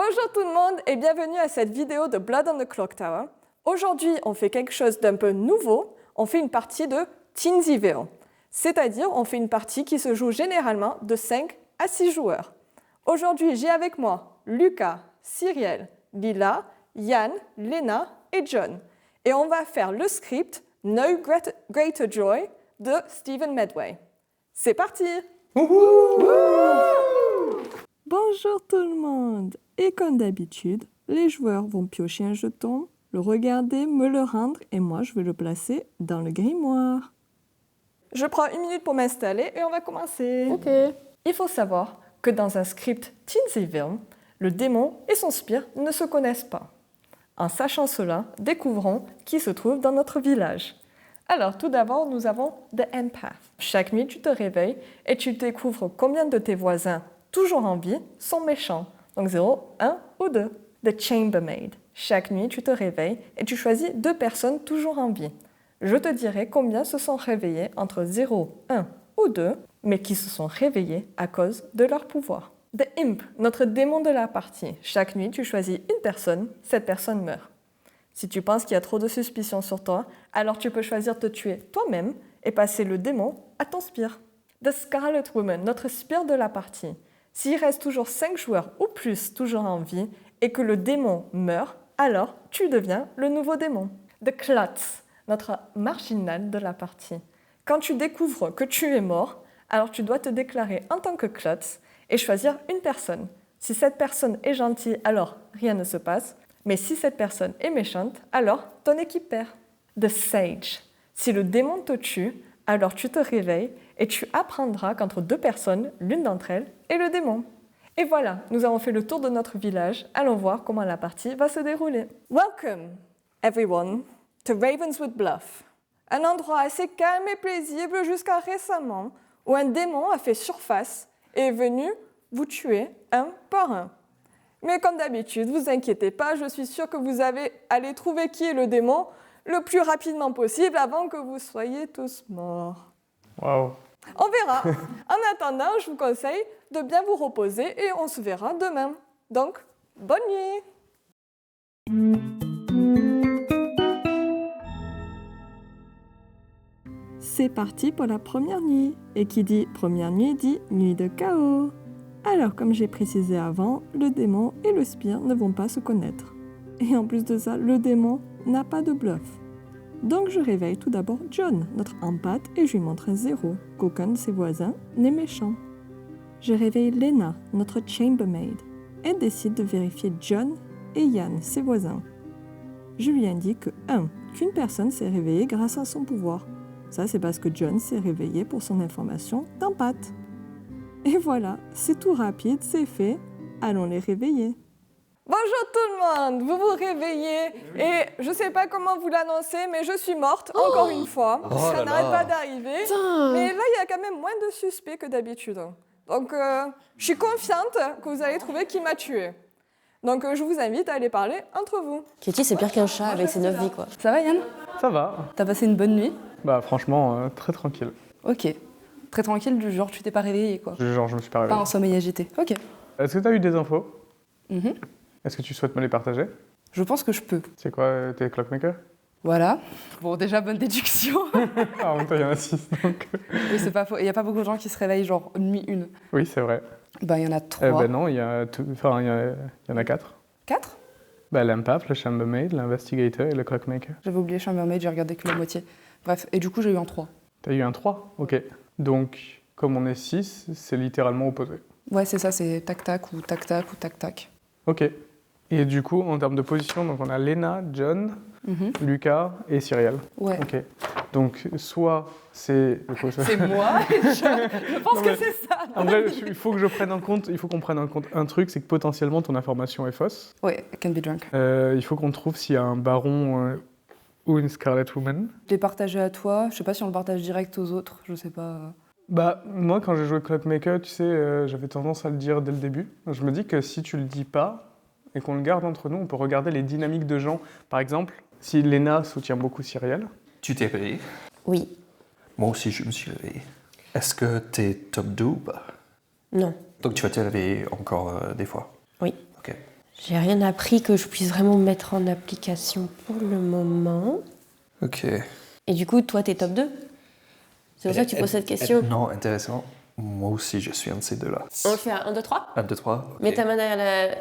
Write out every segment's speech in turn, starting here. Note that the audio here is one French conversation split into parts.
Bonjour tout le monde et bienvenue à cette vidéo de Blood on the Clock Tower. Aujourd'hui, on fait quelque chose d'un peu nouveau. On fait une partie de Teensyville. C'est-à-dire, on fait une partie qui se joue généralement de 5 à 6 joueurs. Aujourd'hui, j'ai avec moi Lucas, Cyriel, Lila, Yann, Lena et John. Et on va faire le script No Greater Joy de Stephen Medway. C'est parti! Bonjour tout le monde! Et comme d'habitude, les joueurs vont piocher un jeton, le regarder, me le rendre et moi je vais le placer dans le grimoire. Je prends 1 minute pour m'installer et on va commencer. Ok. Il faut savoir que dans un script Teensyville, le démon et son spire ne se connaissent pas. En sachant cela, découvrons qui se trouve dans notre village. Alors, tout d'abord, nous avons The Empath. Chaque nuit, tu te réveilles et tu découvres combien de tes voisins, toujours en vie, sont méchants. Donc 0, 1 ou 2. The Chambermaid. Chaque nuit, tu te réveilles et tu choisis 2 personnes toujours en vie. Je te dirai combien se sont réveillés entre 0, 1 ou 2, mais qui se sont réveillés à cause de leur pouvoir. The Imp, notre démon de la partie. Chaque nuit, tu choisis une personne, cette personne meurt. Si tu penses qu'il y a trop de suspicion sur toi, alors tu peux choisir de te tuer toi-même et passer le démon à ton spire. The Scarlet Woman, notre spire de la partie. S'il reste toujours 5 joueurs ou plus toujours en vie et que le démon meurt, alors tu deviens le nouveau démon. The Klutz, notre marginal de la partie. Quand tu découvres que tu es mort, alors tu dois te déclarer en tant que Klutz et choisir une personne. Si cette personne est gentille, alors rien ne se passe. Mais si cette personne est méchante, alors ton équipe perd. The Sage. Si le démon te tue, alors tu te réveilles et tu apprendras qu'entre 2 personnes, l'une d'entre elles est le démon. Et voilà, nous avons fait le tour de notre village. Allons voir comment la partie va se dérouler. Welcome, everyone, to Ravenswood Bluff. Un endroit assez calme et paisible jusqu'à récemment, où un démon a fait surface et est venu vous tuer un par un. Mais comme d'habitude, vous inquiétez pas, je suis sûre que vous allez trouver qui est le démon le plus rapidement possible avant que vous soyez tous morts. Waouh. On verra. En attendant, je vous conseille de bien vous reposer et on se verra demain. Donc, bonne nuit. C'est parti pour la première nuit. Et qui dit première nuit dit nuit de chaos. Alors, comme j'ai précisé avant, le démon et le spire ne vont pas se connaître. Et en plus de ça, le démon n'a pas de bluff. Donc je réveille tout d'abord John, notre empathe, et je lui montre un 0, qu'aucun de ses voisins n'est méchant. Je réveille Lena, notre chambermaid. Elle décide de vérifier John et Yann, ses voisins. Je lui indique que 1. Qu'une personne s'est réveillée grâce à son pouvoir. Ça, c'est parce que John s'est réveillé pour son information d'empathe. Et voilà, c'est tout rapide, c'est fait. Allons les réveiller. Bonjour tout le monde, vous vous réveillez et je ne sais pas comment vous l'annoncer, mais je suis morte encore une fois. Ça n'arrête pas d'arriver. Mais là, il y a quand même moins de suspects que d'habitude. Donc, je suis confiante que vous allez trouver qui m'a tuée. Donc, je vous invite à aller parler entre vous. Katie, c'est pire qu'un chat avec ses 9 vies, quoi. Ça va, Yann? Ça va. T'as passé une bonne nuit? Bah franchement, très tranquille. Ok. Très tranquille, du genre tu t'es pas réveillé, quoi. Genre je me suis pas Pas réveillé. un sommeil agité. Ok. Est-ce que tu as eu des infos? Mhm. Est-ce que tu souhaites me les partager? Je pense que je peux. C'est quoi tes clockmakers? Voilà. Bon, déjà, bonne déduction. Ah, en même temps, il y en a 6, donc... Oui, c'est pas faux. Il y a pas beaucoup de gens qui se réveillent genre nuit 1. Oui, c'est vrai. Bah, il y en a 3. Ben non, il y en a 4. 4? Bah, l'Empath, le Chambermaid, l'Investigator et le Clockmaker. J'avais oublié Chambermaid, j'ai regardé que la moitié. Bref, et du coup, j'ai eu un 3. T'as eu un 3? Ok. Donc, comme on est 6, c'est littéralement opposé. Ouais, c'est ça, c'est tac-tac ou tac-tac ou tac-tac. Ok. Et du coup, en termes de position, donc on a Lena, John, Lucas et Cyriel. Ouais. Ok. Donc, soit c'est... C'est moi, je pense que c'est ça. En vrai, il faut qu'on prenne en compte un truc, c'est que potentiellement ton information est fausse. Ouais, I can be drunk. Il faut qu'on trouve s'il y a un baron ou une Scarlet Woman. Je l'ai partagé à toi, je sais pas si on le partage direct aux autres, je sais pas. Bah, moi, quand j'ai joué Clockmaker, tu sais, j'avais tendance à le dire dès le début. Je me dis que si tu le dis pas et qu'on le garde entre nous, on peut regarder les dynamiques de gens. Par exemple, si Lena soutient beaucoup Cyriel. Tu t'es réveillé? Oui. Moi aussi, je me suis réveillé. Est-ce que t'es top 2 ou pas? Non. Donc tu vas te réveiller encore des fois? Oui. Ok. J'ai rien appris que je puisse vraiment mettre en application pour le moment. Ok. Et du coup, toi, t'es top 2? C'est pour ça que tu poses cette question. Non, intéressant. Moi aussi, je suis un de ces deux-là. On le fait à 1, 2, 3. 1, 2, 3. Ok. Mets ta main derrière la...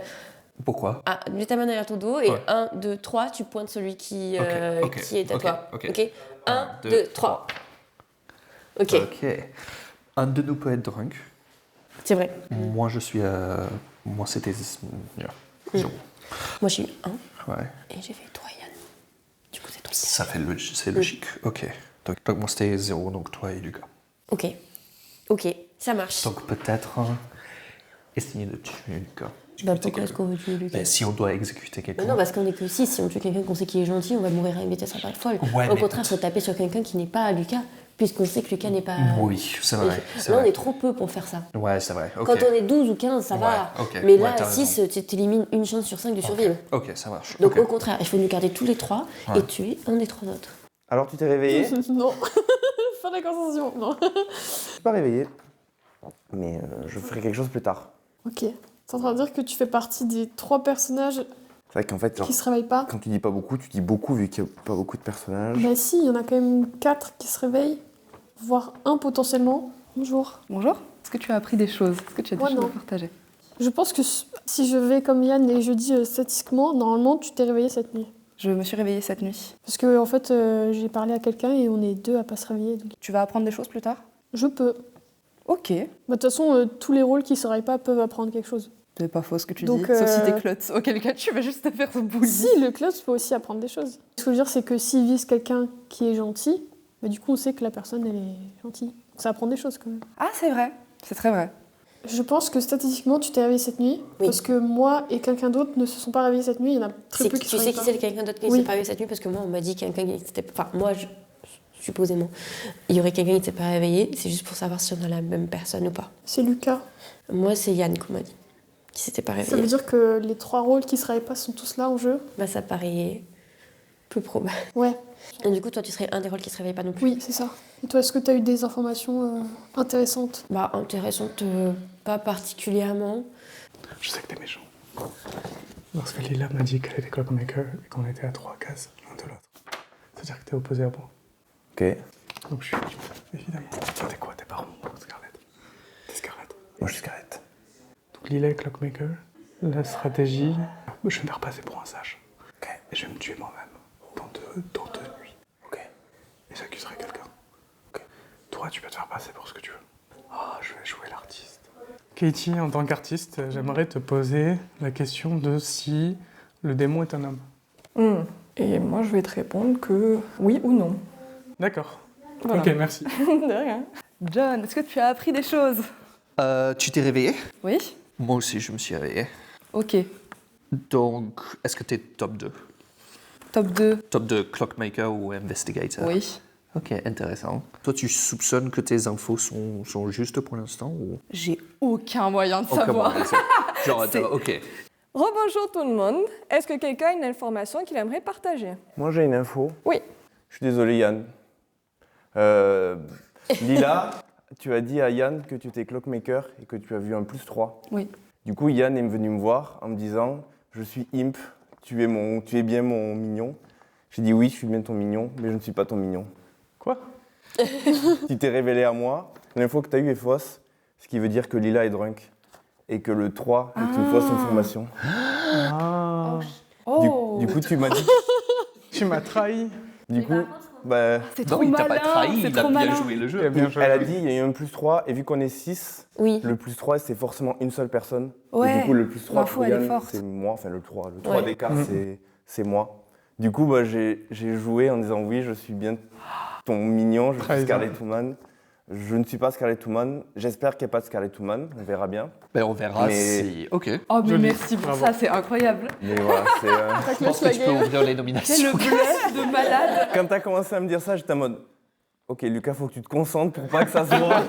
Pourquoi? mets ta main derrière ton dos et Ouais. 1, 2, 3, tu pointes celui qui, Ok, qui est à ok, toi. ok. 1, 2, 3. Ok, Ok. Un de nous peut être drunk. c'est vrai. Moi, je suis à... Moi, c'était... Zéro. Moi, j'ai eu 1 Ouais. et j'ai fait toi, Yann. Du coup, c'est toi. Ça fait c'est logique. Ok. Donc moi, c'était 0, donc toi et Lucas. Ok, ça marche. Donc peut-être essayer de tuer Lucas. Bah, pourquoi est-ce qu'on veut tuer Lucas? Ben, si on doit exécuter quelqu'un... Non, parce qu'on est que 6. Si on tue quelqu'un qu'on sait qui est gentil, on va mourir à une vitesse pas folle. Ouais, Au mais- contraire, il faut taper sur quelqu'un qui n'est pas Lucas, puisqu'on sait que Lucas n'est pas... Oui, c'est vrai. Là, on est trop peu pour faire ça. Ouais, c'est vrai. Ok. Quand on est 12 ou 15, ça va. Ouais, ok. Mais Ouais, là, t'as 6, raison. tu élimines une chance sur 5 de survivre. Ok, ça marche. Donc Ok. au contraire, il faut nous garder tous les 3 Ouais. et tuer un des 3 autres. Alors tu t'es réveillé? Je Non. Fin de la conversation. Non. suis pas réveillé, mais je ferai quelque chose plus tard. Ok. T'es en train de dire que tu fais partie des 3 personnages C'est vrai qu'en fait, genre, qui se réveillent pas? quand tu dis pas beaucoup, tu dis beaucoup vu qu'il n'y a pas beaucoup de personnages. Bah si, il y en a quand même 4 qui se réveillent, voire 1 potentiellement. Bonjour. Bonjour. Est-ce que tu as appris des choses? Est-ce que tu as des Moi, choses non. à partager? Je pense que si je vais comme Yann et je dis statistiquement, normalement tu t'es réveillé cette nuit. Je me suis réveillée cette nuit. Parce que en fait, j'ai parlé à quelqu'un et on est 2 à pas se réveiller. Donc Tu vas apprendre des choses plus tard? je peux. Ok. Bah, de toute façon, tous les rôles qui se réveillent pas peuvent apprendre quelque chose. C'est pas faux ce que tu Donc, dis. Sauf si t'es klutz. Auquel cas, tu vas juste te faire ce bully. Si, le club peut aussi apprendre des choses. Ce que je veux dire, c'est que s'il vise quelqu'un qui est gentil, bah, du coup, on sait que la personne, elle est gentille. Ça apprend des choses quand même. Ah, c'est vrai. C'est très vrai. Je pense que statistiquement, tu t'es réveillé cette nuit. Oui. Parce que moi et quelqu'un d'autre ne se sont pas réveillés cette nuit. Il y en a très peu qui se Tu sais réveillent qui pas. c'est quelqu'un d'autre qui Oui. s'est pas réveillé cette nuit? Parce que moi, on m'a dit quelqu'un qui s'était... Enfin, moi, supposément, il y aurait quelqu'un qui ne s'est pas réveillé. C'est juste pour savoir si on a la même personne ou pas. C'est Lucas. Moi, c'est Yann qu'on m'a dit. Qui s'était pas Ça réveillé. veut dire que les 3 rôles qui se réveillent pas sont tous là en jeu. Bah, ça paraît peu probable. Ouais, Et du coup, toi, tu serais un des rôles qui se réveille pas non plus. oui, c'est ça. Et toi, est-ce que tu as eu des informations intéressantes? Bah, intéressante, pas particulièrement. Je sais que t'es méchant. Lorsque Lila m'a dit qu'elle était clockmaker et qu'on était à 3 cases l'un de l'autre, c'est-à-dire que t'es opposé à moi. Ok. Donc je suis évidemment. Toi, t'es quoi? T'es pas Roman, Scarlett? T'es Scarlett. Moi je suis Scarlett. Donc Lila est clockmaker. La stratégie, je vais me faire passer pour un sage. Ok. Et je vais me tuer moi-même dans deux nuits. Ok. Et j'accuserai quelqu'un. Ok. Toi, tu peux te faire passer pour ce que tu veux. Ah, je vais jouer l'artiste. Katie, en tant qu'artiste, j'aimerais te poser la question de si le démon est un homme. Et moi, je vais te répondre que oui ou non. D'accord. Voilà. Ok, merci. De rien. John, est-ce que tu as appris des choses? Tu t'es réveillé? Oui. Moi aussi, je me suis réveillé. Ok. Donc, est-ce que t'es top 2? Top 2. Top 2, clockmaker ou investigator? Oui. Ok, intéressant. Toi, tu soupçonnes que tes infos sont justes pour l'instant ou... J'ai aucun moyen de Oh, savoir. comment, genre, C'est- ok. Rebonjour tout le monde. Est-ce que quelqu'un a une information qu'il aimerait partager? Moi j'ai une info. Oui. Je suis désolé Yann. Lila, tu as dit à Yann que tu étais clockmaker et que tu as vu un +3. Oui. Du coup Yann est venu me voir en me disant je suis imp, tu es bien mon mignon. J'ai dit oui, je suis bien ton mignon, mais je ne suis pas ton mignon. Quoi? Tu t'es révélé à moi, l'info que tu as eue est fausse, ce qui veut dire que Lila est drunk et que le 3 est une fausse information. Ah, Oh. Du coup tu m'as dit... tu m'as trahi. Du coup, bah, C'est Non, trop il t'a malin. pas trahi, C'est il a trop bien malin. joué le Il a jeu. bien joué. elle a dit il y a eu un +3 et vu qu'on est 6, Oui. le +3 c'est forcément une seule personne. Ouais. Et du coup le +3 L'info, pour elle est Yann, forte. c'est moi, enfin le 3. Le 3 Ouais. d'écart Mhm. c'est moi. Du coup bah, j'ai joué en disant oui je suis bien ton mignon, je suis Trahison. Scarlett Woman. Je ne suis pas Scarlett Woman, j'espère qu'il n'y a pas de Scarlett Woman, on verra bien. Ben, on verra Mais- si... Ok. Oh, mais Joli. merci pour Bravo. ça, c'est incroyable. Mais voilà, c'est... Je pense que tu peux ouvrir les C'est nominations. le bluff de malade. Quand t'as commencé à me dire ça, j'étais en mode... Ok Lucas, faut que tu te concentres pour pas que ça se voit.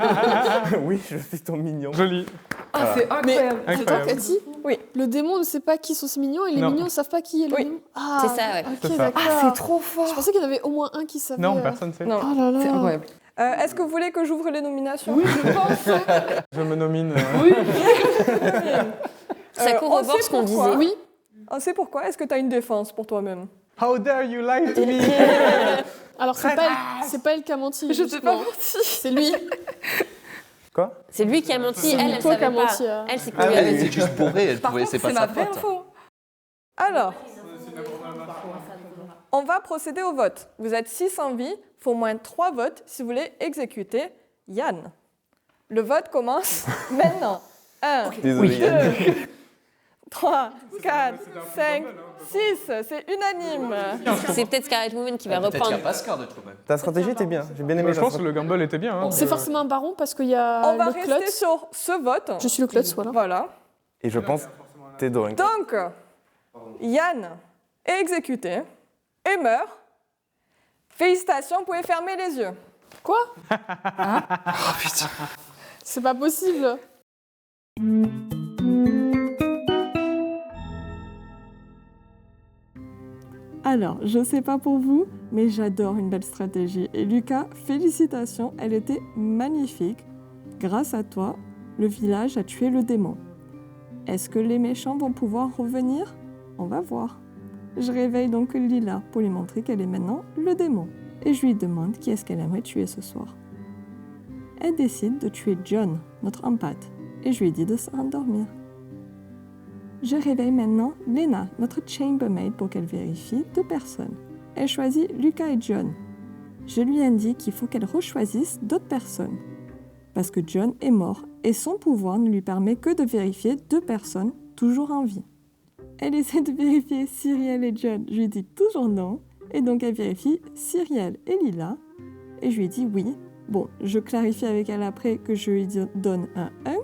Oui, je suis ton mignon. Joli. Ah, c'est Mais incroyable. attends, Incroyable. Cathy, Oui. le démon ne sait pas qui sont ses mignons et les Non. mignons ne savent pas qui est le Oui. démon. Ah, C'est ça, ouais. Ok, C'est ça. d'accord. Ah, c'est trop fort. Je pensais qu'il y en avait au moins un qui savait. Non, personne ne sait. Non. Oh là là. C'est incroyable. Est-ce que vous voulez que j'ouvre les nominations? Oui, je pense. Je me nomine. Oui. Ça on corrobore sait ce qu'on pourquoi. disait. Oui, On sait pourquoi. Est-ce que tu as une défense pour toi-même? How dare you lie to me? Alors, c'est pas elle qui a menti. Je t'ai pas justement. menti. C'est lui. Quoi? C'est lui qui a menti, C'est elle toi savait qui a pas. menti, Elle, c'est Ah qu'on lui oui, avait Elle dit. était juste bourrée, elle Par pouvait, contre, c'est pas c'est sa ma vraie faute. info. Alors, on va procéder au vote. Vous êtes 6 en vie, il faut au moins 3 votes si vous voulez exécuter Yann. Le vote commence maintenant. 1, Désolé, Yann. 3, 4, 5, 6, c'est unanime. C'est peut-être Scarlet Woman qui va Peut-être qu'il n'y a reprendre. pas Scarlet Woman. Ta stratégie était bien, j'ai bien aimé Je ta pense que stratégie. le gamble était bien. Hein. C'est forcément un baron parce qu'il y a On va le rester Klutz. sur ce vote. Je suis le Klutz, voilà. Voilà. Et je pense que t'es drunk. Donc, Yann est exécuté et meurt. Félicitations, vous pouvez fermer les yeux. Quoi C'est pas possible. Alors, je sais pas pour vous, mais j'adore une belle stratégie. Et Lucas, félicitations, elle était magnifique. Grâce à toi, le village a tué le démon. Est-ce que les méchants vont pouvoir revenir? On va voir. Je réveille donc Lila pour lui montrer qu'elle est maintenant le démon. Et je lui demande qui est-ce qu'elle aimerait tuer ce soir. Elle décide de tuer John, notre empathe, et je lui dis de se rendormir. Je réveille maintenant Lena, notre chambermaid, pour qu'elle vérifie 2 personnes. Elle choisit Lucas et John. Je lui indique qu'il faut qu'elle rechoisisse d'autres personnes. Parce que John est mort et son pouvoir ne lui permet que de vérifier 2 personnes toujours en vie. Elle essaie de vérifier Cyrielle et John. Je lui dis toujours non. Et donc elle vérifie Cyrielle et Lila. Et je lui dis oui. Bon, je clarifie avec elle après que je lui donne un 1.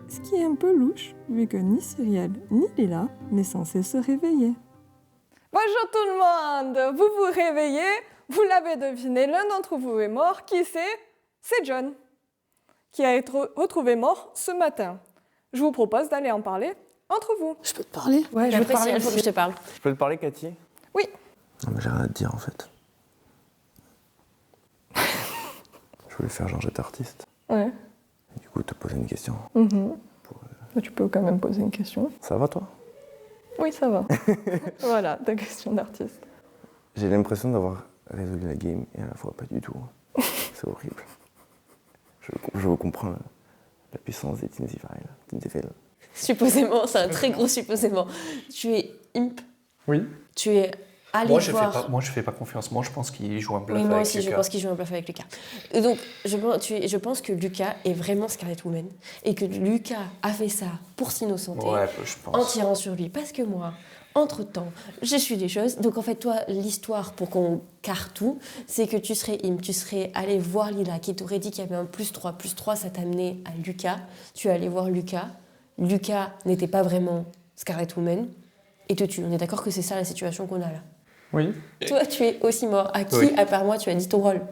Ce qui est un peu louche, vu que ni Cyrielle ni Lila n'est censé se réveiller. Bonjour tout le monde. Vous vous réveillez, vous l'avez deviné, l'un d'entre vous est mort. Qui c'est? C'est John, qui a été retrouvé mort ce matin. Je vous propose d'aller en parler entre vous. Je peux te parler? Ouais, Et je veux après, te parler. il faut que je te parle. Je peux te parler, Cathy? Non, mais j'ai rien à te dire en fait. Je voulais faire genre j'étais artiste. Ouais. Et du coup, te poser une question. Tu peux quand même poser une question. Ça va toi? Oui, ça va. Voilà, ta question d'artiste. J'ai l'impression d'avoir résolu la game et à la fois pas du tout. C'est horrible. Je comprends la puissance des Tinsyville. Supposément, c'est un très gros supposément. Tu es imp. Oui. Tu es allé Moi je voir. fais pas confiance. Moi je pense qu'il joue un bluff Oui, moi avec aussi, je Lucas. pense qu'il joue un bluff avec Lucas. Et donc, je pense que Lucas est vraiment Scarlet Woman et que Lucas a fait ça pour s'innocenter Ouais, je en pense. tirant sur lui. Parce que moi, entre-temps, je suis des choses. Donc, en fait, toi, l'histoire, pour qu'on carre tout, c'est que tu serais imp, tu serais allé voir Lila qui t'aurait dit qu'il y avait un +3. +3, ça t'a amené à Lucas. Tu es allé voir Lucas. Lucas n'était pas vraiment Scarlet Woman et te tue. On est d'accord que c'est ça la situation qu'on a là. Oui. Toi, tu es aussi mort. À qui, Oui. à part moi, tu as dit ton rôle?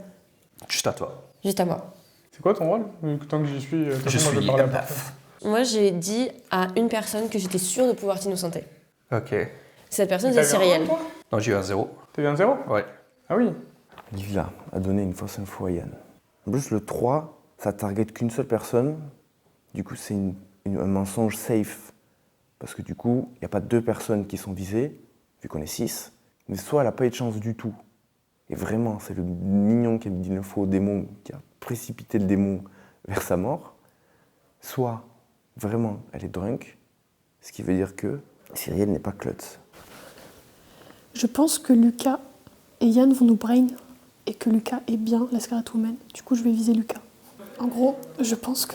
Juste à toi. Juste à moi. C'est quoi ton rôle? Tant que j'y suis, de toute Je façon, moi, suis vais parler à un personne. paf. Moi, j'ai dit à une personne que j'étais sûre de pouvoir t'innocenter. Ok. Cette personne, T'as c'est eu un Cyrielle. un, toi? Non, j'ai eu un 0. T'as eu un 0? Ouais. Ah oui. Lila a donné une fausse info à Yann. En plus, le 3, ça target qu'une seule personne. Du coup, c'est un mensonge safe. Parce que du coup, il n'y a pas 2 personnes qui sont visées, vu qu'on est 6. Mais soit elle n'a pas eu de chance du tout. Et vraiment, c'est le mignon qui a dit l'info au démon, qui a précipité le démon vers sa mort. Soit, vraiment, elle est drunk. Ce qui veut dire que Cyrielle n'est pas Klutz. Je pense que Lucas et Yann vont nous brain et que Lucas est bien la Scarlet Woman. Du coup, je vais viser Lucas. En gros, je pense que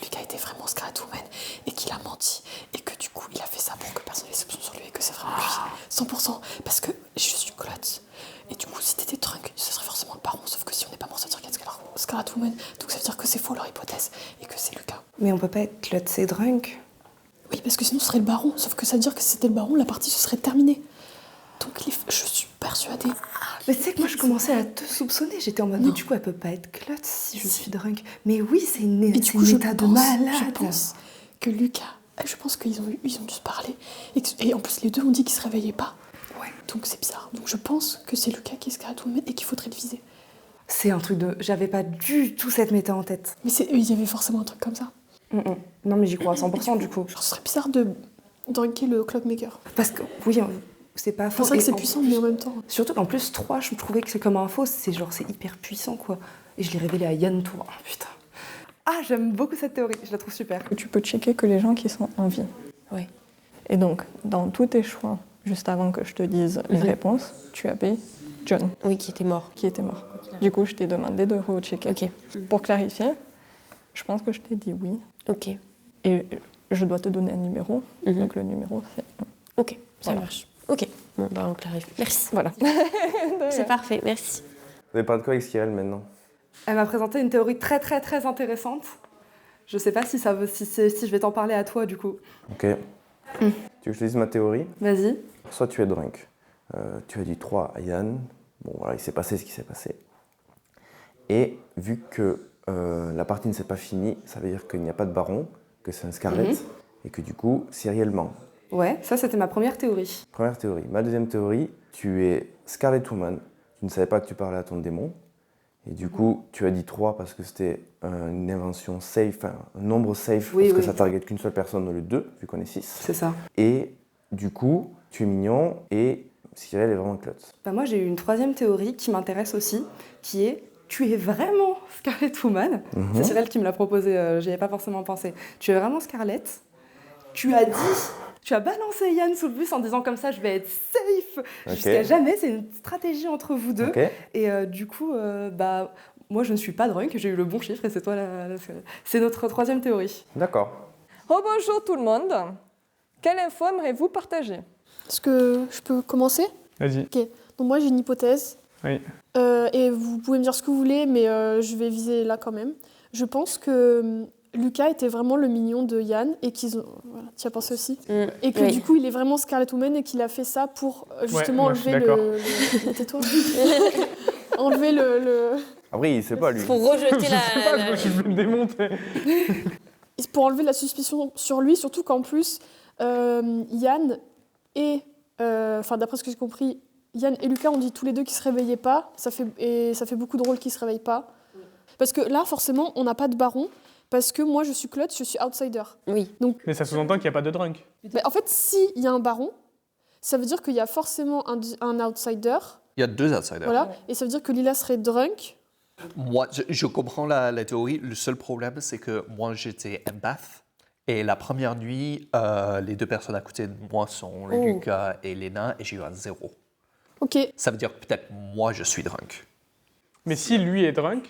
Lucas était vraiment Scarlet Woman et qu'il a menti et que du coup, il a fait ça pour que personne n'ait soupçon sur lui et que c'est vraiment lui. 100%. Parce que je suis Klutz. Et du coup, si t'étais drunk, ce serait forcément le baron. Sauf que si on n'est pas mort, ça veut dire qu'il y a Scarlet Woman. Donc ça veut dire que c'est faux leur hypothèse et que c'est Lucas. Mais on peut pas être Klutz et drunk. Oui, parce que sinon ce serait le baron. Sauf que ça veut dire que si c'était le baron, la partie se serait terminée. Donc je suis persuadée. Mais tu sais que moi je commençais à te soupçonner. J'étais en mode, Non. mais du coup elle peut pas être Klutz si je suis drunk. Mais oui, c'est une Et du coup, état de malade. je pense que Lucas, je pense qu'ils ont dû se parler. Et en plus, les deux ont dit qu'ils se réveillaient pas. Ouais. Donc c'est bizarre. Donc je pense que c'est Lucas qui est Scarlet Woman et qu'il faudrait le viser. C'est un truc de. J'avais pas du tout cette méta en tête. Mais il y avait forcément un truc comme ça. Non, mais j'y crois à 100% du coup. Genre, ce serait bizarre de Drunker le clockmaker. Parce que, oui, c'est pas faux. C'est vrai que Et c'est puissant, mais en même temps. Surtout qu'en plus, 3, je trouvais que c'est comme info, c'est hyper puissant, quoi. Et je l'ai révélé à Yann tout. Oh putain. Ah, j'aime beaucoup cette théorie, je la trouve super. Tu peux checker que les gens qui sont en vie. Oui. Et donc, dans tous tes choix, juste avant que je te dise les réponses, tu avais John, Oui, qui était mort. qui était mort. Du coup, je t'ai demandé de rechecker. Ok. Pour clarifier, je pense que je t'ai dit oui. Ok. Et je dois te donner un numéro. Mhm. Donc, le numéro, c'est... Ok, ça Voilà. marche. Ok. Bon, bah on clarifie. Merci. Voilà. C'est parfait, merci. Vous avez parlé de quoi avec Cyril maintenant? Elle m'a présenté une théorie très très très intéressante. Je sais pas si je vais t'en parler à toi du coup. Ok. Tu veux que je te dise ma théorie? Vas-y. Soit tu es drunk. Tu as dit 3 à Yann. Bon, voilà, il s'est passé ce qui s'est passé. Et vu que la partie ne s'est pas finie, ça veut dire qu'il n'y a pas de baron, que c'est un Scarlet, et que du coup, Cyrielle ment. Ouais, ça c'était ma première théorie. Première théorie. Ma deuxième théorie, tu es Scarlet Woman. Tu ne savais pas que tu parlais à ton démon. Et du coup, tu as dit 3 parce que c'était une invention safe, un nombre safe, Oui, parce que oui. ça target qu'une seule personne au lieu de 2, vu qu'on est 6. C'est ça. Et du coup, tu es mignon et Cyril est vraiment klutz. Bah moi j'ai eu une troisième théorie qui m'intéresse aussi, qui est tu es vraiment Scarlet Woman. C'est Cyril qui me l'a proposé, j'y avais pas forcément pensé. Tu es vraiment Scarlet. Tu as balancé Yann sous le bus en disant comme ça je vais être safe jusqu'à jamais. C'est une stratégie entre vous deux. Ok. Et du coup, bah moi je ne suis pas drunk, j'ai eu le bon chiffre et c'est toi c'est notre troisième théorie. D'accord. Bonjour tout le monde. Quelle info aimeriez-vous partager? Est-ce que je peux commencer? Vas-y. Donc moi j'ai une hypothèse. Oui. Et vous pouvez me dire ce que vous voulez, mais je vais viser là quand même. Je pense que Lucas était vraiment le mignon de Yann et qu'ils ont... Voilà, tu y as pensé aussi? Et que Oui. du coup il est vraiment Scarlet Woman et qu'il a fait ça pour justement moi, je suis enlever d'accord. Tais-toi. Enlever le... Après, il sait pas, lui. Pour rejeter Je sais pas, je me suis fait démonter. Pour enlever la suspicion sur lui, surtout qu'en plus, Yann et... Enfin, d'après ce que j'ai compris, Yann et Lucas ont dit tous les deux qu'ils se réveillaient pas. Ça fait beaucoup de rôles qu'ils se réveillent pas. Parce que là, forcément, on n'a pas de baron. Parce que moi, je suis klutz, je suis outsider. Oui. Donc, Mais ça sous-entend qu'il n'y a pas de drunk. en fait, s'il y a un baron, ça veut dire qu'il y a forcément un outsider. Il y a 2 outsiders. Voilà. Et ça veut dire que Lila serait drunk. Moi, je comprends la théorie. Le seul problème, c'est que moi, j'étais empath. Et la première nuit, les 2 personnes à côté de moi sont Lucas et Léna, et j'ai eu un 0. Ok. Ça veut dire que peut-être moi, je suis drunk. Mais si lui est drunk,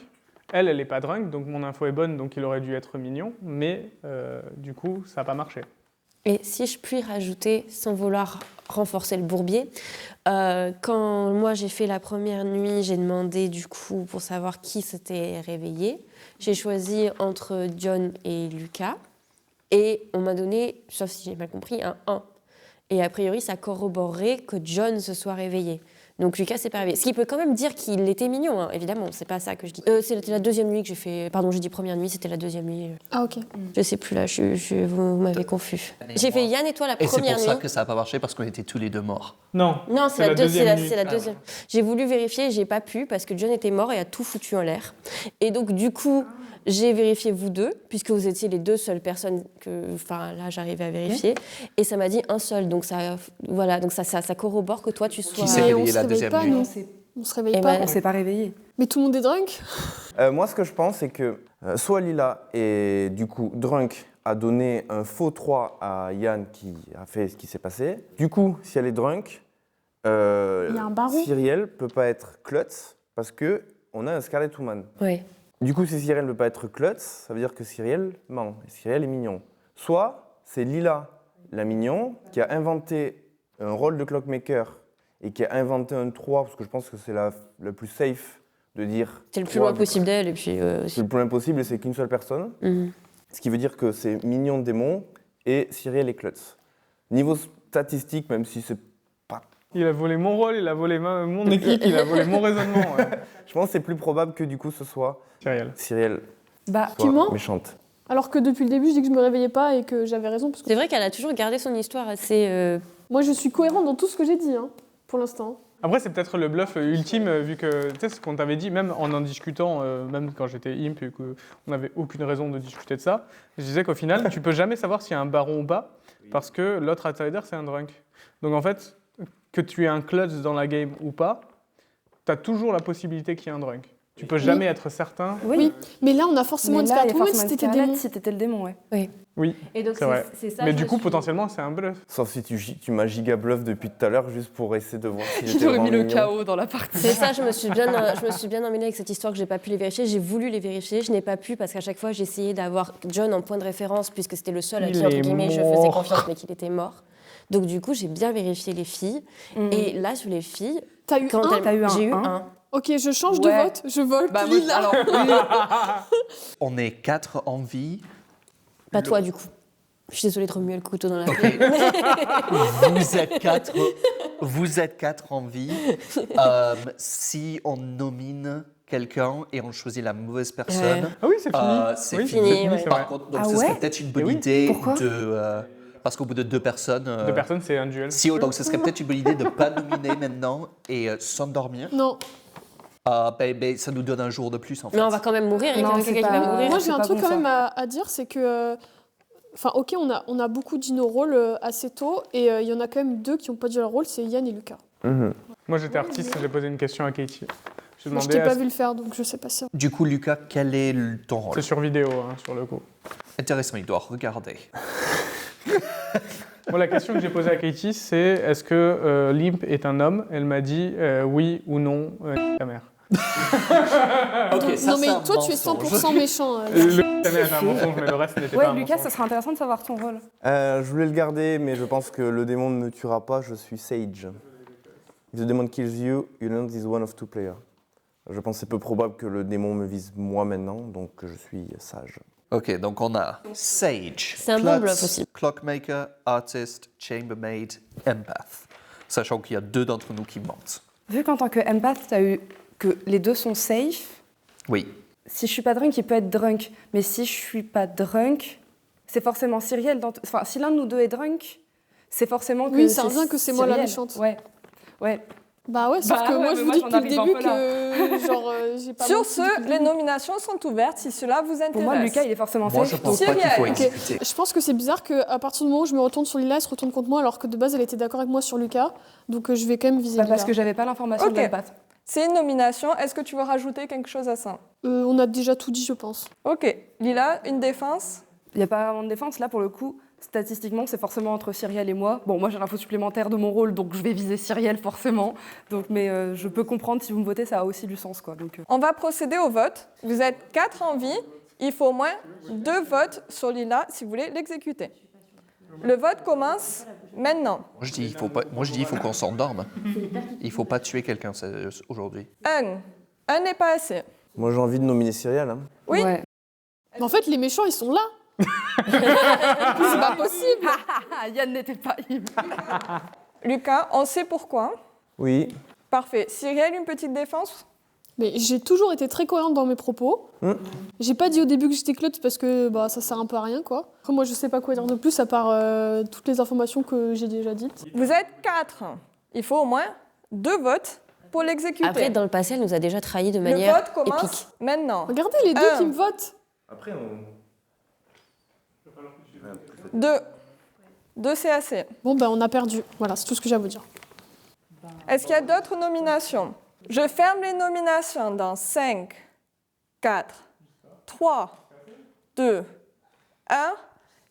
elle n'est pas drunk, donc mon info est bonne, donc il aurait dû être mignon, mais du coup, ça n'a pas marché. Et si je puis rajouter, sans vouloir renforcer le bourbier, quand moi j'ai fait la première nuit, j'ai demandé du coup pour savoir qui s'était réveillé. J'ai choisi entre John et Lucas. Et on m'a donné, sauf si j'ai mal compris, un 1. Et a priori, ça corroborerait que John se soit réveillé. Donc Lucas s'est pas réveillé. Ce qui peut quand même dire qu'il était mignon, hein, évidemment, c'est pas ça que je dis. C'était la deuxième nuit que j'ai fait. Pardon, j'ai dit première nuit, c'était la deuxième nuit. Ah, ok. Je sais plus là, vous m'avez confus. J'ai fait Yann et toi la Et c'est première pour nuit. ça que ça n'a pas marché, parce qu'on était tous les 2 morts. Non, Non, c'est la deuxième. nuit. C'est la deuxième. J'ai voulu vérifier, j'ai pas pu parce que John était mort et a tout foutu en l'air. Et donc du coup, j'ai vérifié vous deux puisque vous étiez les 2 seules personnes que, enfin là, j'arrivais à vérifier. Et ça m'a dit un seul. Donc ça, voilà, donc ça corrobore que toi tu sois. Qui s'est Mais on réveillé se la réveille deuxième pas, nuit? nous. On se réveille Eh pas. ben, On s'est pas réveillé. Mais tout le monde est drunk. Moi, ce que je pense, c'est que soit Lila est du coup drunk, a donné un faux 3 à Yann qui a fait ce qui s'est passé. Du coup, si elle est drunk, Il y a un baron. Cyrielle peut pas être klutz parce que on a un Scarlet Woman. Ouais. Du coup, si Cyrielle ne peut pas être klutz, ça veut dire que Cyrielle ment. Et Cyrielle est mignon. Soit c'est Lila, la mignon, qui a inventé un rôle de clockmaker et qui a inventé un 3, parce que je pense que c'est la plus safe de dire... C'est le plus 3, loin possible d'elle et puis C'est aussi. le plus loin possible et c'est qu'une seule personne. Mhm. Ce qui veut dire que c'est mignon démon et Cyrielle est klutz. Niveau statistique, même si c'est pas... Il a volé mon rôle, il a volé mon équipe, il a volé mon raisonnement. Ouais. Je pense que c'est plus probable que du coup ce soit Cyril. Cyrielle Bah, soit tu mens. méchante. Alors que depuis le début, je dis que je me réveillais pas et que j'avais raison. Parce que C'est vrai qu'elle a toujours gardé son histoire assez. moi, je suis cohérente dans tout ce que j'ai dit, hein, pour l'instant. Après, c'est peut-être le bluff ultime, vu que, tu sais, ce qu'on t'avait dit, même en discutant, même quand j'étais imp et qu'on n'avait aucune raison de discuter de ça, je disais qu'au final, tu peux jamais savoir s'il y a un baron ou pas, parce que l'autre outsider, c'est un drunk. Donc en fait, que tu aies un klutz dans la game ou pas, tu as toujours la possibilité qu'il y ait un drunk. Tu peux jamais être certain. Oui, mais là, on a forcément Mais une là, il y a Scarlet Woman forcément si une t'étais Scarlet démon. si t'étais le démon, ouais. Oui, Et donc c'est vrai. c'est ça. Mais je du me coup, suis- potentiellement, c'est un bluff. Sauf si tu m'as giga bluff depuis tout à l'heure juste pour essayer de voir si Qui j'étais aurait vraiment mis le mignon. chaos dans la partie. C'est ça, je me suis bien emmêlée avec cette histoire que j'ai pas pu les vérifier. J'ai voulu les vérifier, je n'ai pas pu parce qu'à chaque fois j'ai essayé d'avoir John en point de référence puisque c'était le seul à Il qui entre est guillemets je mort. faisais confiance mais qu'il était mort. Donc du coup j'ai bien vérifié les filles et là sur les filles, T'as eu quand un T'as eu un j'ai eu un. un. Ok, je change Ouais. de vote, je vote Bah, moi, Lila. alors, On est 4 en vie. Pas toi du coup. Je suis désolée de remuer le couteau dans la plaie. Vous êtes 4 en vie. Si on nomine quelqu'un et on choisit la mauvaise personne, Ah oui, c'est fini. c'est Oui, fini. c'est fini, ouais. c'est Par vrai. contre, donc Ah ce serait ouais peut-être une bonne oui. idée Pourquoi parce qu'au bout de 2 personnes. Deux personnes, c'est un duel. Donc ce serait peut-être une bonne idée de ne pas nominer maintenant et s'endormir. Non, Ça nous donne un jour de plus en fait. Mais on va quand même mourir, il y a Non, quelqu'un c'est qui va pas- mourir. moi c'est j'ai un pas truc bon, quand ça. même à dire, c'est que... Enfin, ok, on a beaucoup dit nos rôles assez tôt, et il y en a quand même 2 qui n'ont pas dit leur rôle, c'est Yann et Lucas. Mhm. Moi, j'étais artiste, j'ai posé une question à Katie. Je Moi, je demandais t'ai pas est-ce- vu le faire, donc je sais pas si... Du coup, Lucas, quel est ton rôle? C'est sur vidéo, hein, sur le coup. Intéressant, il doit regarder. Moi, la question que j'ai posée à Katie, c'est est-ce que Limp est un homme? Elle m'a dit oui ou non, ta mère. non mais toi tu es 100% méchant. Le ta mère est un mensonge, mais le reste n'était pas Ouais, un Lucas, mensonge. ça serait intéressant de savoir ton rôle. Je voulais le garder, mais je pense que le démon ne me tuera pas, je suis Sage. If the demon kills you, you learn this one of 2 players. Je pense que c'est peu probable que le démon me vise moi maintenant, donc je suis sage. Ok, donc on a Sage, C'est un bon Klutz, bluff aussi. Clockmaker, Artist, Chambermaid, Empath. Sachant qu'il y a 2 d'entre nous qui mentent. Vu qu'en tant que empath, t'as eu que les 2 sont safe, Oui. si je suis pas drunk, il peut être drunk. Mais si je suis pas drunk, c'est forcément Cyrielle. Enfin, si l'un de nous 2 est drunk, c'est forcément que Oui, ça revient que c'est moi la Cyrielle. méchante. Ouais. Ouais. Bah ouais, sauf Bah que ouais, moi mais je vous moi, dis j'en depuis le arrive un début peu là. que genre j'ai pas Sur menti depuis ce, le les début. nominations sont ouvertes si cela vous intéresse. Pour moi, Lucas, il est forcément Moi, safe. je pense pas qu'il faut Cyrielle. exécuter. Je pense que c'est bizarre qu'à partir du moment où je me retourne sur Lila, elle se retourne contre moi alors que de base elle était d'accord avec moi sur Lucas. Donc je vais quand même viser Bah, Lila. parce que j'avais pas l'information Ok. de l'empath. C'est une nomination. Est-ce que tu veux rajouter quelque chose à ça? On a déjà tout dit je pense. Ok. Lila, une défense? Il n'y a pas vraiment de défense. Là, pour le coup, statistiquement, c'est forcément entre Cyrielle et moi. Bon, moi, j'ai l'info supplémentaire de mon rôle, donc je vais viser Cyrielle, forcément. Donc, mais je peux comprendre, si vous me votez, ça a aussi du sens, quoi. Donc, On va procéder au vote. Vous êtes 4 en vie. Il faut au moins 2 votes sur Lila si vous voulez l'exécuter. Le vote commence maintenant. Moi, je dis, il faut qu'on s'endorme. Il faut pas tuer quelqu'un aujourd'hui. 1 n'est pas assez. Moi j'ai envie de nominer Cyrielle. Hein. Oui. Ouais. Mais en fait les méchants ils sont là. C'est pas possible. Yann n'était pas Lucas, on sait pourquoi. Oui. Parfait. Cyrielle, une petite défense? Mais j'ai toujours été très cohérente dans mes propos. J'ai pas dit au début que j'étais Klutz parce que bah, ça sert un peu à rien quoi. Après moi je sais pas quoi dire de plus à part toutes les informations que j'ai déjà dites. Vous êtes 4. Il faut au moins 2 votes pour l'exécuter. Après, dans le passé, elle nous a déjà trahi de le manière vote commence épique. maintenant. Regardez les deux qui me votent. Après on... 2. 2, c'est assez. Bon ben on a perdu. Voilà, c'est tout ce que j'ai à vous dire. Est-ce qu'il y a d'autres nominations? Je ferme les nominations dans 5, 4, 3, 2, 1.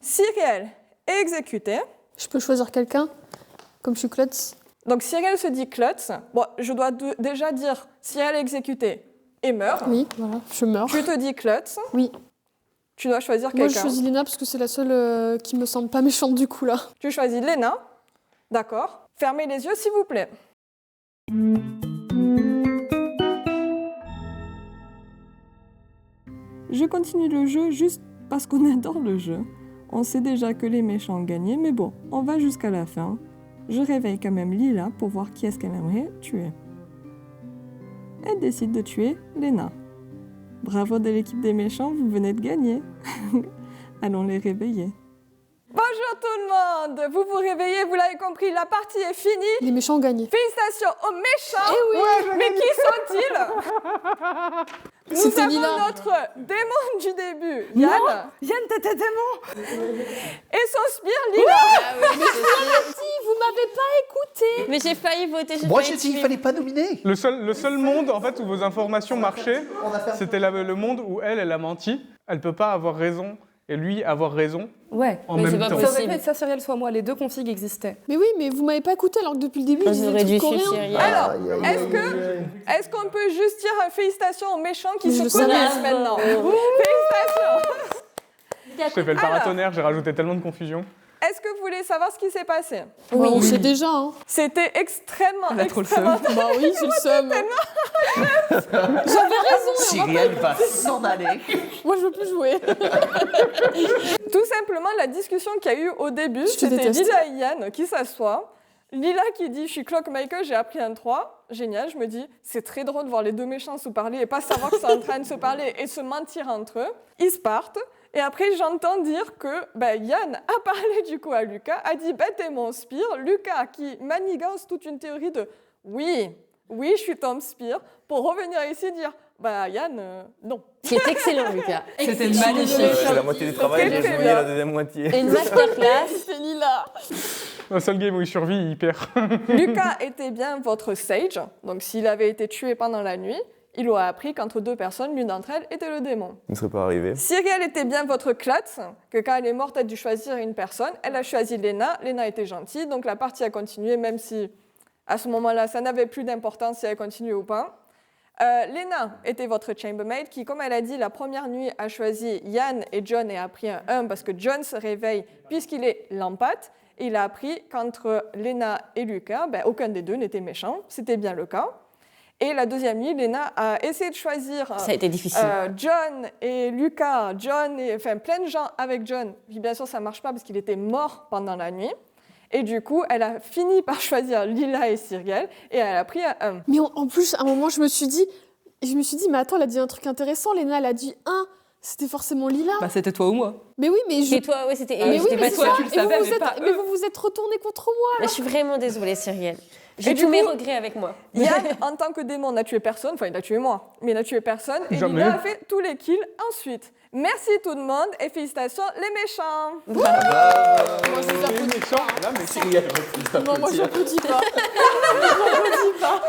Cyrielle est exécutée. Je peux choisir quelqu'un comme je suis Klutz. Donc Cyrielle se dit Klutz. Bon, je dois déjà dire Cyrielle est exécutée et meurt. Oui, voilà, je meurs. Tu te dis Klutz. Oui. Tu dois choisir Moi je quelqu'un. choisis Lena parce que c'est la seule qui me semble pas méchante du coup là. Tu choisis Léna. D'accord. Fermez les yeux, s'il vous plaît. Je continue le jeu juste parce qu'on adore le jeu. On sait déjà que les méchants ont gagné, mais bon, on va jusqu'à la fin. Je réveille quand même Lila pour voir qui est-ce qu'elle aimerait tuer. Elle décide de tuer Léna. Bravo de l'équipe des méchants, vous venez de gagner. Allons les réveiller. Bonjour tout le monde. Vous vous réveillez, vous l'avez compris, la partie est finie. Les méchants ont gagné. Félicitations aux méchants. Eh oui. Mais qui sont-ils? Nous C'était avons Lila. notre démon du début, Yann, Yann, t'étais démon. et son sbire, Lila. Vous m'avez pas écouté. Mais j'ai failli voter. Moi, j'ai dit qu'il ne fallait pas nominer. Le seul monde en fait où vos informations marchaient, c'était le monde où elle a menti. Elle peut pas avoir raison et lui avoir raison Ouais. en Mais c'est même pas temps. Ça aurait possible. pu être soit Cyrielle, soit moi. Les deux configs existaient. Mais oui, mais vous m'avez pas écouté alors que depuis le début, ils On disaient aurait des dû trucs suivre coréens. Cyrielle. Alors, est-ce qu'on peut juste dire félicitations aux méchants qui Mais je se le connaissent savais. maintenant? Félicitations. J'ai fait le paratonnerre, j'ai rajouté tellement de confusion. Est-ce que vous voulez savoir ce qui s'est passé? Oui, on sait déjà. Hein. C'était extrêmement, Elle a trop le extrêmement... Bah oui, j'ai le seum. J'avais raison. Cyrielle va s'en aller. Moi, je veux plus jouer. Tout simplement, la discussion qu'il y a eu au début, Je te c'était déteste. Lila et Yann qui s'assoient. Lila qui dit « Je suis Clockmaker, j'ai appris un 3 ». Génial, je me dis « C'est très drôle de voir les deux méchants se parler et pas savoir qu'ils sont en train de se parler et se mentir entre eux ». Ils se partent. Et après, j'entends dire que Yann a parlé du coup à Lucas, a dit « T'es mon spire ». Lucas qui manigance toute une théorie de « Oui, je suis ton spire », pour revenir ici et dire « Yann, non ». C'est excellent, Lucas. C'était Excellent. magnifique. C'est la moitié du travail, Très, j'ai très joué bien. la deuxième moitié. Et une masterclass. C'est Lila. Le seul game où il survit, il perd. Lucas était bien votre sage, donc s'il avait été tué pendant la nuit, il aurait appris qu'entre deux personnes, l'une d'entre elles était le démon. Il ne serait pas arrivé. Cyrielle était bien votre Klutz, que quand elle est morte, elle a dû choisir une personne. Elle a choisi Lena. Lena était gentille, donc la partie a continué, même si à ce moment-là, ça n'avait plus d'importance si elle continuait ou pas. Lena était votre chambermaid qui, comme elle a dit, la première nuit a choisi Yann et John et a pris un 1 parce que John se réveille puisqu'il est l'empathe. Et il a appris qu'entre Lena et Lucas, aucun des deux n'était méchant. C'était bien le cas. Et la deuxième nuit, Lena a essayé de choisir Ça a été difficile. John et Lucas, plein de gens avec John. Puis bien sûr, ça ne marche pas parce qu'il était mort pendant la nuit. Et du coup, elle a fini par choisir Lila et Cyrielle et elle a pris un 1. Mais en plus, à un moment, je me suis dit, mais attends, elle a dit un truc intéressant. Léna, elle a dit 1. C'était forcément Lila. Bah, c'était toi ou moi. Mais oui, mais je. Et toi, ouais, c'était. Mais oui, c'était mais pas c'est toi. ça. tu le Et savais, vous mais pas mais vous vous êtes retourné contre moi. Mais je suis vraiment désolée, Cyrielle. J'ai Et tous du mes coup- regrets avec moi. Yann, en tant que démon, n'a tué personne. Enfin, il a tué moi, mais il n'a tué personne. Et Jamais. Lila a fait tous les kills ensuite. Merci tout le monde et félicitations les méchants. Moi, je vous applaudis pas. Là, mais Cyrielle refuse Non, moi, d'applaudir. j'applaudis pas. J'applaudis pas.